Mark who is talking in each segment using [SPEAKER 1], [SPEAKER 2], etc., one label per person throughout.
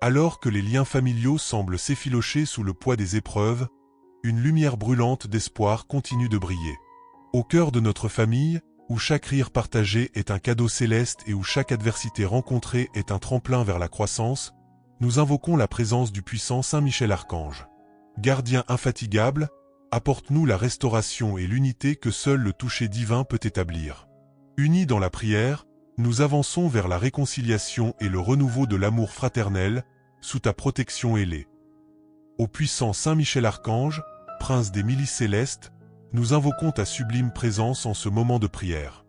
[SPEAKER 1] Alors que les liens familiaux semblent s'effilocher sous le poids des épreuves, une lumière brûlante d'espoir continue de briller. Au cœur de notre famille, où chaque rire partagé est un cadeau céleste et où chaque adversité rencontrée est un tremplin vers la croissance, nous invoquons la présence du puissant Saint Michel Archange. Gardien infatigable, apporte-nous la restauration et l'unité que seul le toucher divin peut établir. Unis dans la prière, nous avançons vers la réconciliation et le renouveau de l'amour fraternel, sous ta protection ailée. Ô puissant Saint Michel Archange, prince des milices célestes, nous invoquons ta sublime présence en ce moment de prière.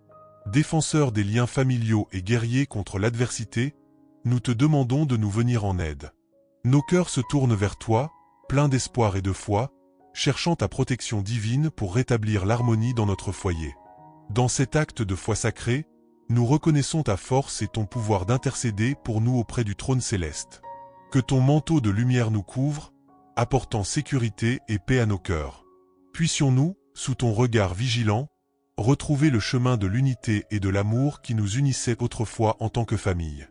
[SPEAKER 1] Défenseur des liens familiaux et guerrier contre l'adversité, nous te demandons de nous venir en aide. Nos cœurs se tournent vers toi, pleins d'espoir et de foi, cherchant ta protection divine pour rétablir l'harmonie dans notre foyer. Dans cet acte de foi sacrée, nous reconnaissons ta force et ton pouvoir d'intercéder pour nous auprès du trône céleste. Que ton manteau de lumière nous couvre, apportant sécurité et paix à nos cœurs. Puissions-nous, sous ton regard vigilant, retrouver le chemin de l'unité et de l'amour qui nous unissait autrefois en tant que famille.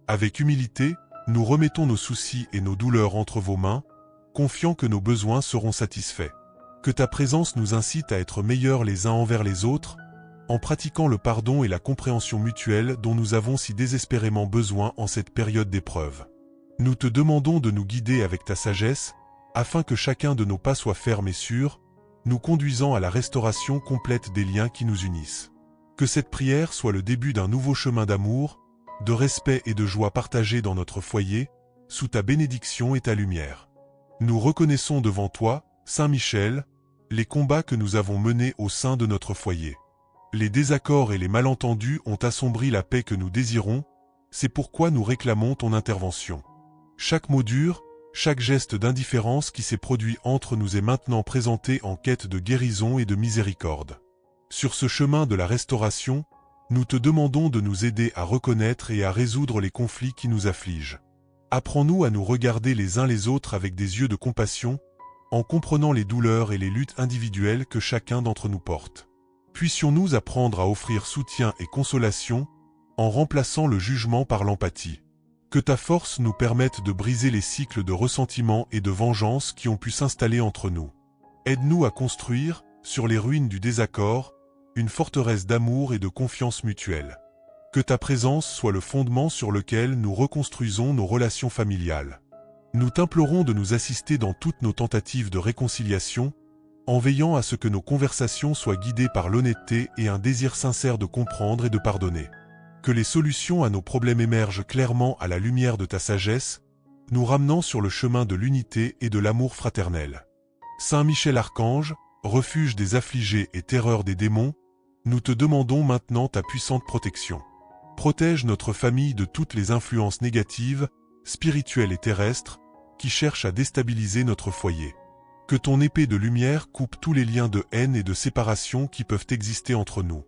[SPEAKER 1] Avec humilité, nous remettons nos soucis et nos douleurs entre vos mains, confiants que nos besoins seront satisfaits. Que ta présence nous incite à être meilleurs les uns envers les autres, en pratiquant le pardon et la compréhension mutuelle dont nous avons si désespérément besoin en cette période d'épreuve. Nous te demandons de nous guider avec ta sagesse, afin que chacun de nos pas soit ferme et sûr, nous conduisant à la restauration complète des liens qui nous unissent. Que cette prière soit le début d'un nouveau chemin d'amour, de respect et de joie partagés dans notre foyer, sous ta bénédiction et ta lumière. Nous reconnaissons devant toi, Saint Michel, les combats que nous avons menés au sein de notre foyer. Les désaccords et les malentendus ont assombri la paix que nous désirons, c'est pourquoi nous réclamons ton intervention. Chaque mot dur, chaque geste d'indifférence qui s'est produit entre nous est maintenant présenté en quête de guérison et de miséricorde. Sur ce chemin de la restauration, nous te demandons de nous aider à reconnaître et à résoudre les conflits qui nous affligent. Apprends-nous à nous regarder les uns les autres avec des yeux de compassion, en comprenant les douleurs et les luttes individuelles que chacun d'entre nous porte. Puissions-nous apprendre à offrir soutien et consolation, en remplaçant le jugement par l'empathie. Que ta force nous permette de briser les cycles de ressentiment et de vengeance qui ont pu s'installer entre nous. Aide-nous à construire, sur les ruines du désaccord, une forteresse d'amour et de confiance mutuelle. Que ta présence soit le fondement sur lequel nous reconstruisons nos relations familiales. Nous t'implorons de nous assister dans toutes nos tentatives de réconciliation, en veillant à ce que nos conversations soient guidées par l'honnêteté et un désir sincère de comprendre et de pardonner. Que les solutions à nos problèmes émergent clairement à la lumière de ta sagesse, nous ramenant sur le chemin de l'unité et de l'amour fraternel. Saint Michel Archange, refuge des affligés et terreur des démons, nous te demandons maintenant ta puissante protection. Protège notre famille de toutes les influences négatives, spirituelles et terrestres, qui cherchent à déstabiliser notre foyer. Que ton épée de lumière coupe tous les liens de haine et de séparation qui peuvent exister entre nous.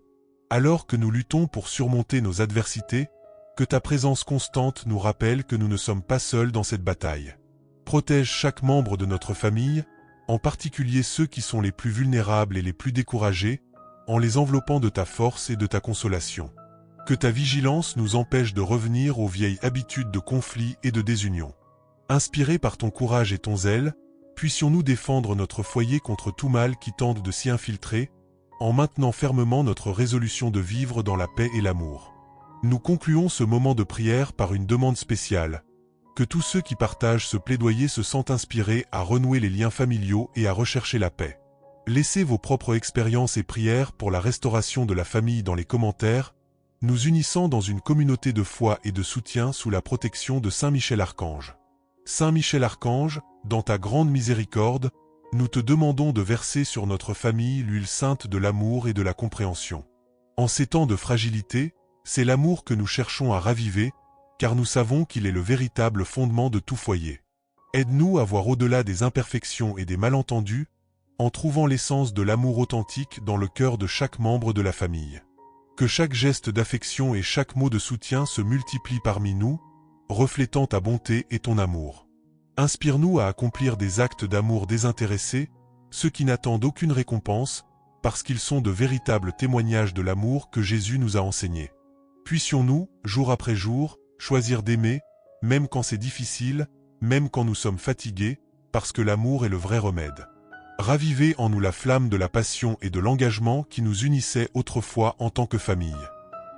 [SPEAKER 1] Alors que nous luttons pour surmonter nos adversités, que ta présence constante nous rappelle que nous ne sommes pas seuls dans cette bataille. Protège chaque membre de notre famille, en particulier ceux qui sont les plus vulnérables et les plus découragés, en les enveloppant de ta force et de ta consolation. Que ta vigilance nous empêche de revenir aux vieilles habitudes de conflit et de désunion. Inspirés par ton courage et ton zèle, puissions-nous défendre notre foyer contre tout mal qui tente de s'y infiltrer, en maintenant fermement notre résolution de vivre dans la paix et l'amour. Nous concluons ce moment de prière par une demande spéciale. Que tous ceux qui partagent ce plaidoyer se sentent inspirés à renouer les liens familiaux et à rechercher la paix. Laissez vos propres expériences et prières pour la restauration de la famille dans les commentaires, nous unissant dans une communauté de foi et de soutien sous la protection de Saint Michel Archange. Saint Michel Archange, dans ta grande miséricorde, nous te demandons de verser sur notre famille l'huile sainte de l'amour et de la compréhension. En ces temps de fragilité, c'est l'amour que nous cherchons à raviver, car nous savons qu'il est le véritable fondement de tout foyer. Aide-nous à voir au-delà des imperfections et des malentendus, en trouvant l'essence de l'amour authentique dans le cœur de chaque membre de la famille. Que chaque geste d'affection et chaque mot de soutien se multiplient parmi nous, reflétant ta bonté et ton amour. Inspire-nous à accomplir des actes d'amour désintéressés, ceux qui n'attendent aucune récompense, parce qu'ils sont de véritables témoignages de l'amour que Jésus nous a enseigné. Puissions-nous, jour après jour, choisir d'aimer, même quand c'est difficile, même quand nous sommes fatigués, parce que l'amour est le vrai remède. Ravivez en nous la flamme de la passion et de l'engagement qui nous unissaient autrefois en tant que famille.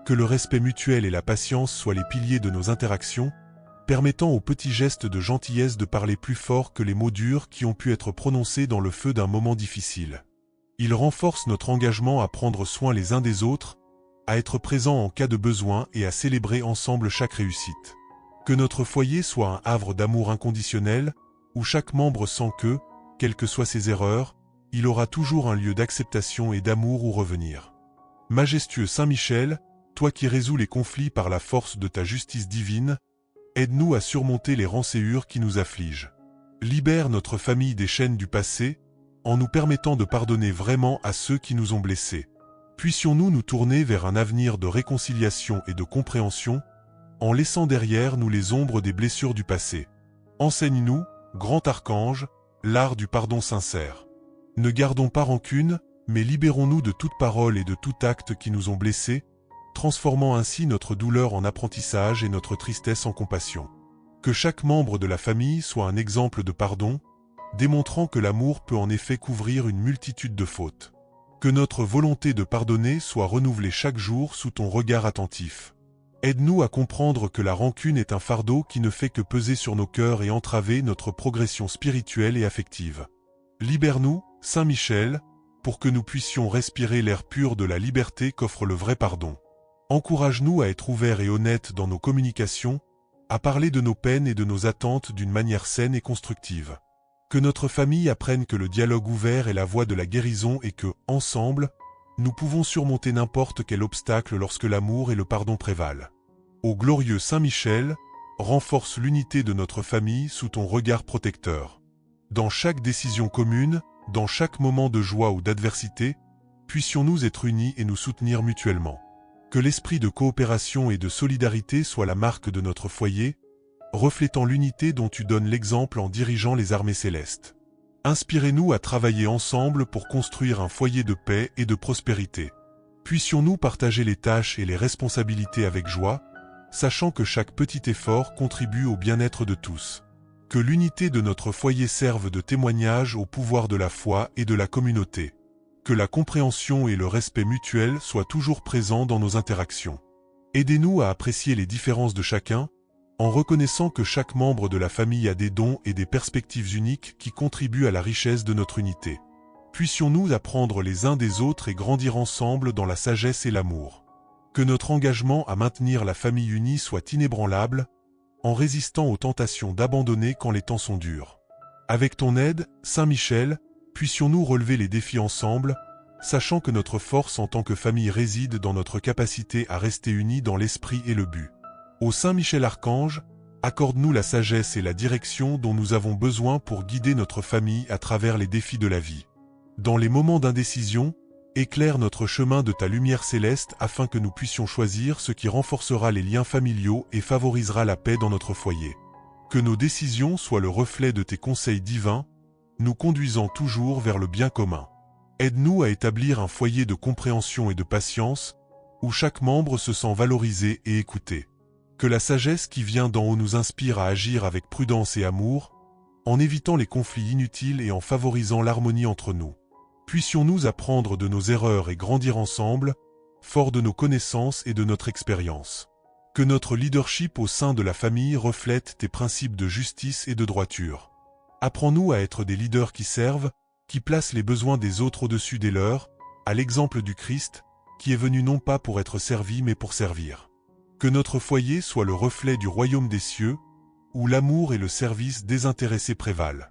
[SPEAKER 1] Que le respect mutuel et la patience soient les piliers de nos interactions, permettant aux petits gestes de gentillesse de parler plus fort que les mots durs qui ont pu être prononcés dans le feu d'un moment difficile. Ils renforcent notre engagement à prendre soin les uns des autres, à être présents en cas de besoin et à célébrer ensemble chaque réussite. Que notre foyer soit un havre d'amour inconditionnel, où chaque membre sent que, quelles que soient ses erreurs, il aura toujours un lieu d'acceptation et d'amour où revenir. Majestueux Saint Michel, toi qui résous les conflits par la force de ta justice divine, aide-nous à surmonter les rancœurs qui nous affligent. Libère notre famille des chaînes du passé, en nous permettant de pardonner vraiment à ceux qui nous ont blessés. Puissions-nous nous tourner vers un avenir de réconciliation et de compréhension, en laissant derrière nous les ombres des blessures du passé. Enseigne-nous, grand archange, l'art du pardon sincère. Ne gardons pas rancune, mais libérons-nous de toute parole et de tout acte qui nous ont blessés, transformant ainsi notre douleur en apprentissage et notre tristesse en compassion. Que chaque membre de la famille soit un exemple de pardon, démontrant que l'amour peut en effet couvrir une multitude de fautes. Que notre volonté de pardonner soit renouvelée chaque jour sous ton regard attentif. Aide-nous à comprendre que la rancune est un fardeau qui ne fait que peser sur nos cœurs et entraver notre progression spirituelle et affective. Libère-nous, Saint Michel, pour que nous puissions respirer l'air pur de la liberté qu'offre le vrai pardon. Encourage-nous à être ouverts et honnêtes dans nos communications, à parler de nos peines et de nos attentes d'une manière saine et constructive. Que notre famille apprenne que le dialogue ouvert est la voie de la guérison et que, ensemble, nous pouvons surmonter n'importe quel obstacle lorsque l'amour et le pardon prévalent. Ô glorieux Saint Michel, renforce l'unité de notre famille sous ton regard protecteur. Dans chaque décision commune, dans chaque moment de joie ou d'adversité, puissions-nous être unis et nous soutenir mutuellement. Que l'esprit de coopération et de solidarité soit la marque de notre foyer, reflétant l'unité dont tu donnes l'exemple en dirigeant les armées célestes. Inspirez-nous à travailler ensemble pour construire un foyer de paix et de prospérité. Puissions-nous partager les tâches et les responsabilités avec joie, sachant que chaque petit effort contribue au bien-être de tous. Que l'unité de notre foyer serve de témoignage au pouvoir de la foi et de la communauté. Que la compréhension et le respect mutuel soient toujours présents dans nos interactions. Aidez-nous à apprécier les différences de chacun, en reconnaissant que chaque membre de la famille a des dons et des perspectives uniques qui contribuent à la richesse de notre unité. Puissions-nous apprendre les uns des autres et grandir ensemble dans la sagesse et l'amour. Que notre engagement à maintenir la famille unie soit inébranlable, en résistant aux tentations d'abandonner quand les temps sont durs. Avec ton aide, Saint Michel, puissions-nous relever les défis ensemble, sachant que notre force en tant que famille réside dans notre capacité à rester unis dans l'esprit et le but. Ô Saint Michel Archange, accorde-nous la sagesse et la direction dont nous avons besoin pour guider notre famille à travers les défis de la vie. Dans les moments d'indécision, éclaire notre chemin de ta lumière céleste afin que nous puissions choisir ce qui renforcera les liens familiaux et favorisera la paix dans notre foyer. Que nos décisions soient le reflet de tes conseils divins, nous conduisant toujours vers le bien commun. Aide-nous à établir un foyer de compréhension et de patience, où chaque membre se sent valorisé et écouté. Que la sagesse qui vient d'en haut nous inspire à agir avec prudence et amour, en évitant les conflits inutiles et en favorisant l'harmonie entre nous. Puissions-nous apprendre de nos erreurs et grandir ensemble, forts de nos connaissances et de notre expérience. Que notre leadership au sein de la famille reflète tes principes de justice et de droiture. Apprends-nous à être des leaders qui servent, qui placent les besoins des autres au-dessus des leurs, à l'exemple du Christ, qui est venu non pas pour être servi mais pour servir. Que notre foyer soit le reflet du royaume des cieux, où l'amour et le service désintéressé prévalent.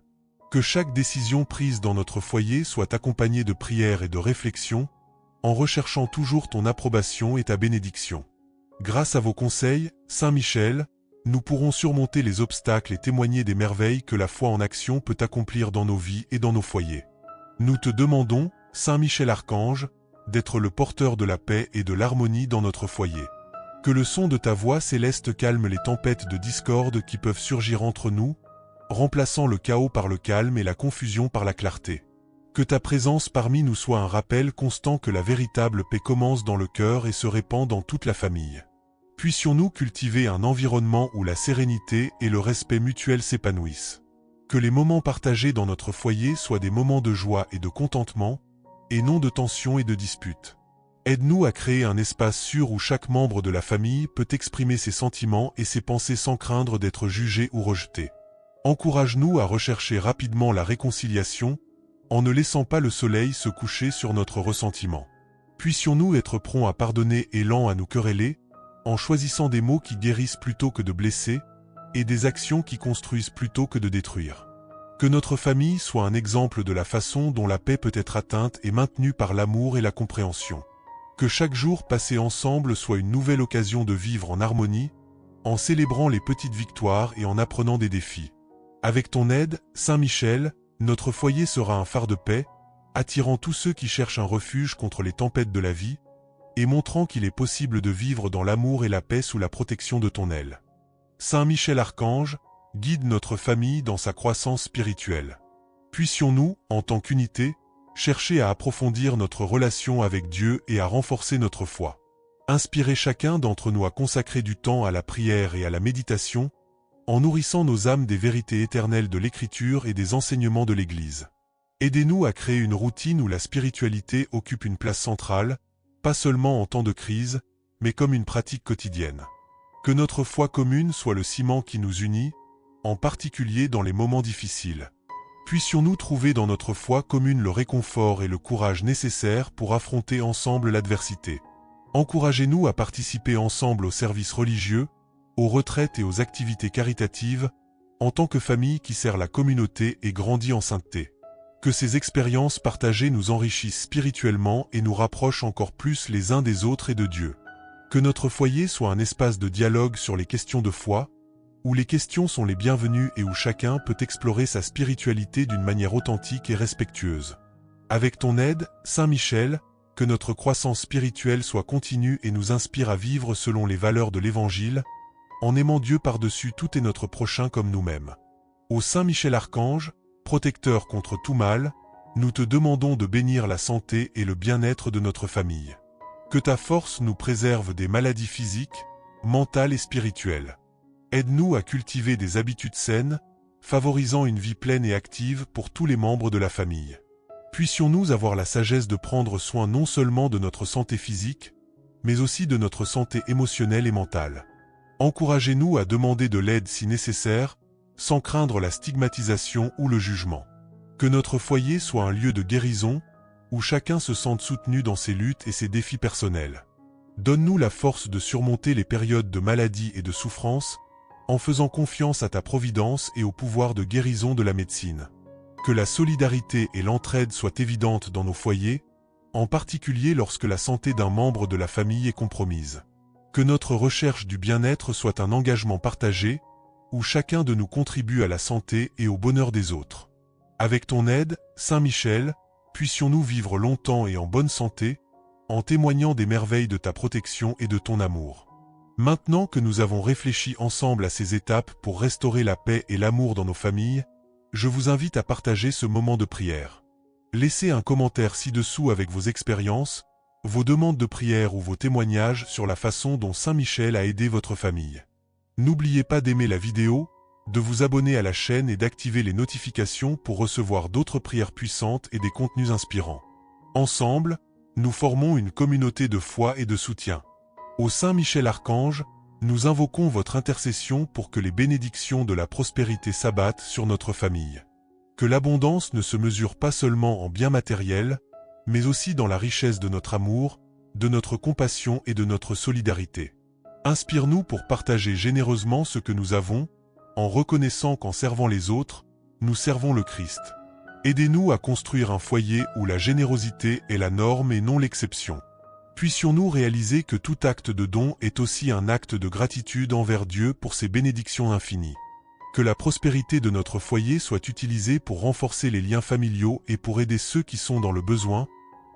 [SPEAKER 1] Que chaque décision prise dans notre foyer soit accompagnée de prières et de réflexions, en recherchant toujours ton approbation et ta bénédiction. Grâce à vos conseils, Saint Michel, nous pourrons surmonter les obstacles et témoigner des merveilles que la foi en action peut accomplir dans nos vies et dans nos foyers. Nous te demandons, Saint Michel Archange, d'être le porteur de la paix et de l'harmonie dans notre foyer. Que le son de ta voix céleste calme les tempêtes de discorde qui peuvent surgir entre nous, remplaçant le chaos par le calme et la confusion par la clarté. Que ta présence parmi nous soit un rappel constant que la véritable paix commence dans le cœur et se répand dans toute la famille. Puissions-nous cultiver un environnement où la sérénité et le respect mutuel s'épanouissent. Que les moments partagés dans notre foyer soient des moments de joie et de contentement, et non de tension et de dispute. Aide-nous à créer un espace sûr où chaque membre de la famille peut exprimer ses sentiments et ses pensées sans craindre d'être jugé ou rejeté. Encourage-nous à rechercher rapidement la réconciliation, en ne laissant pas le soleil se coucher sur notre ressentiment. Puissions-nous être prompts à pardonner et lents à nous quereller, en choisissant des mots qui guérissent plutôt que de blesser, et des actions qui construisent plutôt que de détruire. Que notre famille soit un exemple de la façon dont la paix peut être atteinte et maintenue par l'amour et la compréhension. Que chaque jour passé ensemble soit une nouvelle occasion de vivre en harmonie, en célébrant les petites victoires et en apprenant des défis. Avec ton aide, Saint Michel, notre foyer sera un phare de paix, attirant tous ceux qui cherchent un refuge contre les tempêtes de la vie, et montrant qu'il est possible de vivre dans l'amour et la paix sous la protection de ton aile. Saint Michel Archange, guide notre famille dans sa croissance spirituelle. Puissions-nous, en tant qu'unité, chercher à approfondir notre relation avec Dieu et à renforcer notre foi. Inspirez chacun d'entre nous à consacrer du temps à la prière et à la méditation, en nourrissant nos âmes des vérités éternelles de l'Écriture et des enseignements de l'Église. Aidez-nous à créer une routine où la spiritualité occupe une place centrale, pas seulement en temps de crise, mais comme une pratique quotidienne. Que notre foi commune soit le ciment qui nous unit, en particulier dans les moments difficiles. Puissions-nous trouver dans notre foi commune le réconfort et le courage nécessaires pour affronter ensemble l'adversité. Encouragez-nous à participer ensemble aux services religieux, aux retraites et aux activités caritatives, en tant que famille qui sert la communauté et grandit en sainteté. Que ces expériences partagées nous enrichissent spirituellement et nous rapprochent encore plus les uns des autres et de Dieu. Que notre foyer soit un espace de dialogue sur les questions de foi, où les questions sont les bienvenues et où chacun peut explorer sa spiritualité d'une manière authentique et respectueuse. Avec ton aide, Saint Michel, que notre croissance spirituelle soit continue et nous inspire à vivre selon les valeurs de l'Évangile, en aimant Dieu par-dessus tout et notre prochain comme nous-mêmes. Ô Saint Michel Archange, protecteur contre tout mal, nous te demandons de bénir la santé et le bien-être de notre famille. Que ta force nous préserve des maladies physiques, mentales et spirituelles. Aide-nous à cultiver des habitudes saines, favorisant une vie pleine et active pour tous les membres de la famille. Puissions-nous avoir la sagesse de prendre soin non seulement de notre santé physique, mais aussi de notre santé émotionnelle et mentale. Encouragez-nous à demander de l'aide si nécessaire, sans craindre la stigmatisation ou le jugement. Que notre foyer soit un lieu de guérison, où chacun se sente soutenu dans ses luttes et ses défis personnels. Donne-nous la force de surmonter les périodes de maladie et de souffrance, en faisant confiance à ta providence et au pouvoir de guérison de la médecine. Que la solidarité et l'entraide soient évidentes dans nos foyers, en particulier lorsque la santé d'un membre de la famille est compromise. Que notre recherche du bien-être soit un engagement partagé, où chacun de nous contribue à la santé et au bonheur des autres. Avec ton aide, Saint Michel, puissions-nous vivre longtemps et en bonne santé, en témoignant des merveilles de ta protection et de ton amour. Maintenant que nous avons réfléchi ensemble à ces étapes pour restaurer la paix et l'amour dans nos familles, je vous invite à partager ce moment de prière. Laissez un commentaire ci-dessous avec vos expériences, vos demandes de prière ou vos témoignages sur la façon dont Saint Michel a aidé votre famille. N'oubliez pas d'aimer la vidéo, de vous abonner à la chaîne et d'activer les notifications pour recevoir d'autres prières puissantes et des contenus inspirants. Ensemble, nous formons une communauté de foi et de soutien. Ô Saint Michel Archange, nous invoquons votre intercession pour que les bénédictions de la prospérité s'abattent sur notre famille. Que l'abondance ne se mesure pas seulement en biens matériels, mais aussi dans la richesse de notre amour, de notre compassion et de notre solidarité. Inspire-nous pour partager généreusement ce que nous avons, en reconnaissant qu'en servant les autres, nous servons le Christ. Aidez-nous à construire un foyer où la générosité est la norme et non l'exception. Puissions-nous réaliser que tout acte de don est aussi un acte de gratitude envers Dieu pour ses bénédictions infinies. Que la prospérité de notre foyer soit utilisée pour renforcer les liens familiaux et pour aider ceux qui sont dans le besoin,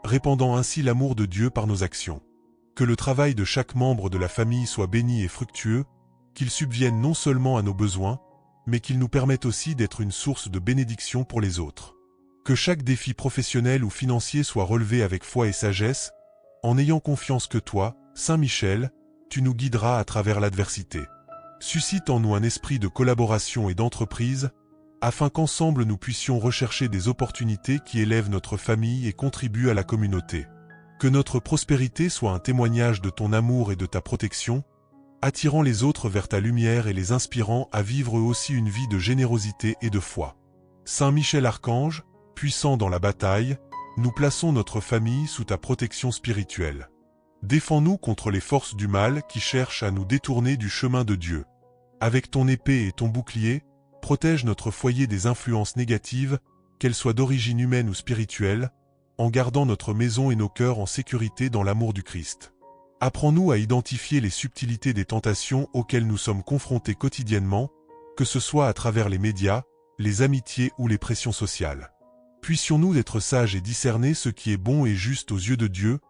[SPEAKER 1] répandant ainsi l'amour de Dieu par nos actions. Que le travail de chaque membre de la famille soit béni et fructueux, qu'il subvienne non seulement à nos besoins, mais qu'il nous permette aussi d'être une source de bénédiction pour les autres. Que chaque défi professionnel ou financier soit relevé avec foi et sagesse, en ayant confiance que toi, Saint Michel, tu nous guideras à travers l'adversité. Suscite en nous un esprit de collaboration et d'entreprise, afin qu'ensemble nous puissions rechercher des opportunités qui élèvent notre famille et contribuent à la communauté. Que notre prospérité soit un témoignage de ton amour et de ta protection, attirant les autres vers ta lumière et les inspirant à vivre eux aussi une vie de générosité et de foi. Saint Michel Archange, puissant dans la bataille, nous plaçons notre famille sous ta protection spirituelle. Défends-nous contre les forces du mal qui cherchent à nous détourner du chemin de Dieu. Avec ton épée et ton bouclier, protège notre foyer des influences négatives, qu'elles soient d'origine humaine ou spirituelle, en gardant notre maison et nos cœurs en sécurité dans l'amour du Christ. Apprends-nous à identifier les subtilités des tentations auxquelles nous sommes confrontés quotidiennement, que ce soit à travers les médias, les amitiés ou les pressions sociales. Puissions-nous être sages et discerner ce qui est bon et juste aux yeux de Dieu,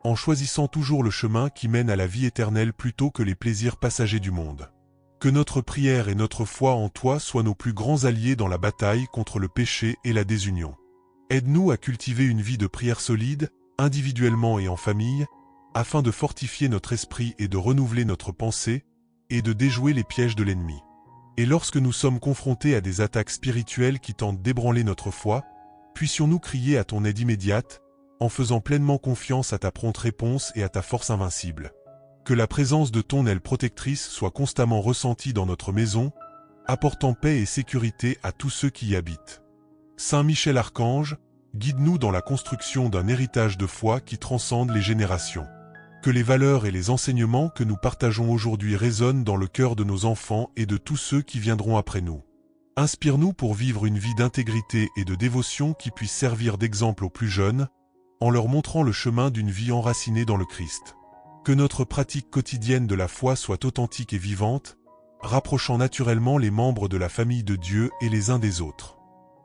[SPEAKER 1] en choisissant toujours le chemin qui mène à la vie éternelle plutôt que les plaisirs passagers du monde. Que notre prière et notre foi en toi soient nos plus grands alliés dans la bataille contre le péché et la désunion. Aide-nous à cultiver une vie de prière solide, individuellement et en famille, afin de fortifier notre esprit et de renouveler notre pensée, et de déjouer les pièges de l'ennemi. Et lorsque nous sommes confrontés à des attaques spirituelles qui tentent d'ébranler notre foi, puissions-nous crier à ton aide immédiate, en faisant pleinement confiance à ta prompte réponse et à ta force invincible. Que la présence de ton aile protectrice soit constamment ressentie dans notre maison, apportant paix et sécurité à tous ceux qui y habitent. Saint Michel Archange, guide-nous dans la construction d'un héritage de foi qui transcende les générations. Que les valeurs et les enseignements que nous partageons aujourd'hui résonnent dans le cœur de nos enfants et de tous ceux qui viendront après nous. Inspire-nous pour vivre une vie d'intégrité et de dévotion qui puisse servir d'exemple aux plus jeunes, en leur montrant le chemin d'une vie enracinée dans le Christ. Que notre pratique quotidienne de la foi soit authentique et vivante, rapprochant naturellement les membres de la famille de Dieu et les uns des autres.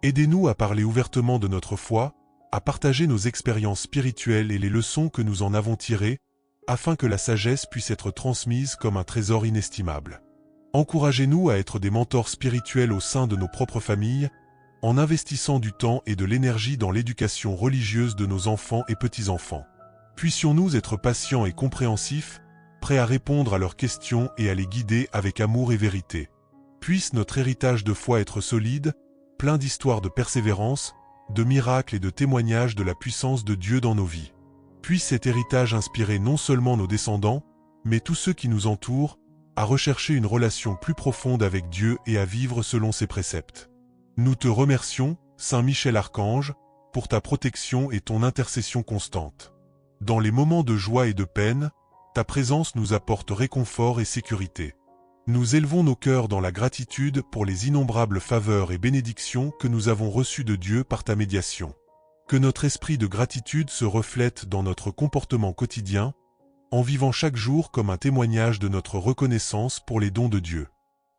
[SPEAKER 1] Aidez-nous à parler ouvertement de notre foi, à partager nos expériences spirituelles et les leçons que nous en avons tirées, afin que la sagesse puisse être transmise comme un trésor inestimable. Encouragez-nous à être des mentors spirituels au sein de nos propres familles, en investissant du temps et de l'énergie dans l'éducation religieuse de nos enfants et petits-enfants. Puissions-nous être patients et compréhensifs, prêts à répondre à leurs questions et à les guider avec amour et vérité. Puisse notre héritage de foi être solide, plein d'histoires de persévérance, de miracles et de témoignages de la puissance de Dieu dans nos vies. Puisse cet héritage inspirer non seulement nos descendants, mais tous ceux qui nous entourent, à rechercher une relation plus profonde avec Dieu et à vivre selon ses préceptes. Nous te remercions, Saint Michel Archange, pour ta protection et ton intercession constante. Dans les moments de joie et de peine, ta présence nous apporte réconfort et sécurité. Nous élevons nos cœurs dans la gratitude pour les innombrables faveurs et bénédictions que nous avons reçues de Dieu par ta médiation. Que notre esprit de gratitude se reflète dans notre comportement quotidien, en vivant chaque jour comme un témoignage de notre reconnaissance pour les dons de Dieu.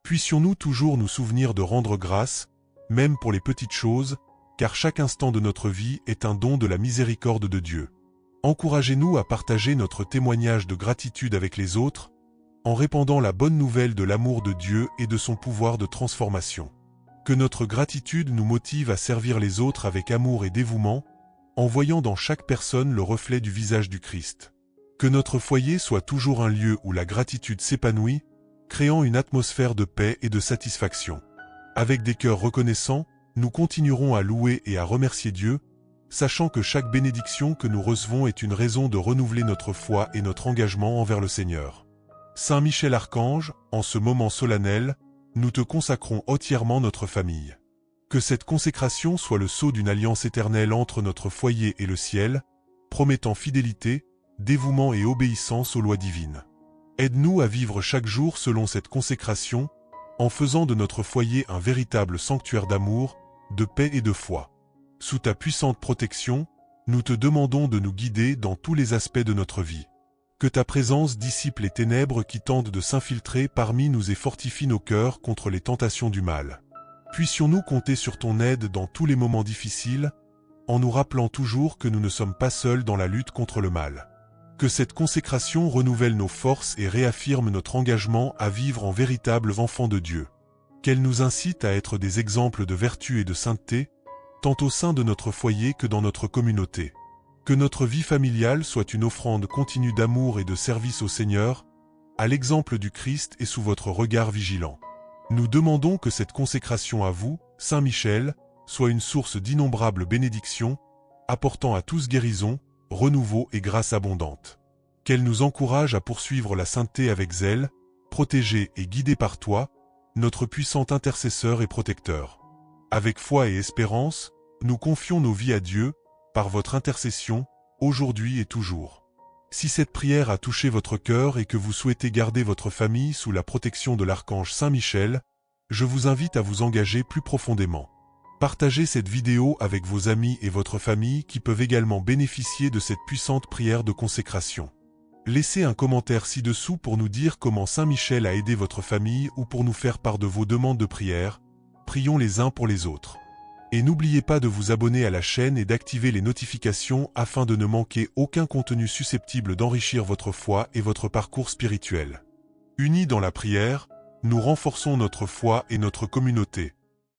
[SPEAKER 1] Puissions-nous toujours nous souvenir de rendre grâce, même pour les petites choses, car chaque instant de notre vie est un don de la miséricorde de Dieu. Encouragez-nous à partager notre témoignage de gratitude avec les autres, en répandant la bonne nouvelle de l'amour de Dieu et de son pouvoir de transformation. Que notre gratitude nous motive à servir les autres avec amour et dévouement, en voyant dans chaque personne le reflet du visage du Christ. Que notre foyer soit toujours un lieu où la gratitude s'épanouit, créant une atmosphère de paix et de satisfaction. Avec des cœurs reconnaissants, nous continuerons à louer et à remercier Dieu, sachant que chaque bénédiction que nous recevons est une raison de renouveler notre foi et notre engagement envers le Seigneur. Saint Michel Archange, en ce moment solennel, nous te consacrons entièrement notre famille. Que cette consécration soit le sceau d'une alliance éternelle entre notre foyer et le ciel, promettant fidélité, dévouement et obéissance aux lois divines. Aide-nous à vivre chaque jour selon cette consécration, en faisant de notre foyer un véritable sanctuaire d'amour, de paix et de foi. Sous ta puissante protection, nous te demandons de nous guider dans tous les aspects de notre vie. Que ta présence dissipe les ténèbres qui tentent de s'infiltrer parmi nous et fortifie nos cœurs contre les tentations du mal. Puissions-nous compter sur ton aide dans tous les moments difficiles, en nous rappelant toujours que nous ne sommes pas seuls dans la lutte contre le mal. Que cette consécration renouvelle nos forces et réaffirme notre engagement à vivre en véritables enfants de Dieu. Qu'elle nous incite à être des exemples de vertu et de sainteté, tant au sein de notre foyer que dans notre communauté. Que notre vie familiale soit une offrande continue d'amour et de service au Seigneur, à l'exemple du Christ et sous votre regard vigilant. Nous demandons que cette consécration à vous, Saint Michel, soit une source d'innombrables bénédictions, apportant à tous guérison, renouveau et grâce abondante. Qu'elle nous encourage à poursuivre la sainteté avec zèle, protégés et guidés par toi, notre puissant intercesseur et protecteur. Avec foi et espérance, nous confions nos vies à Dieu, par votre intercession, aujourd'hui et toujours. Si cette prière a touché votre cœur et que vous souhaitez garder votre famille sous la protection de l'archange Saint Michel, je vous invite à vous engager plus profondément. Partagez cette vidéo avec vos amis et votre famille qui peuvent également bénéficier de cette puissante prière de consécration. Laissez un commentaire ci-dessous pour nous dire comment Saint Michel a aidé votre famille ou pour nous faire part de vos demandes de prière. Prions les uns pour les autres. Et n'oubliez pas de vous abonner à la chaîne et d'activer les notifications afin de ne manquer aucun contenu susceptible d'enrichir votre foi et votre parcours spirituel. Unis dans la prière, nous renforçons notre foi et notre communauté.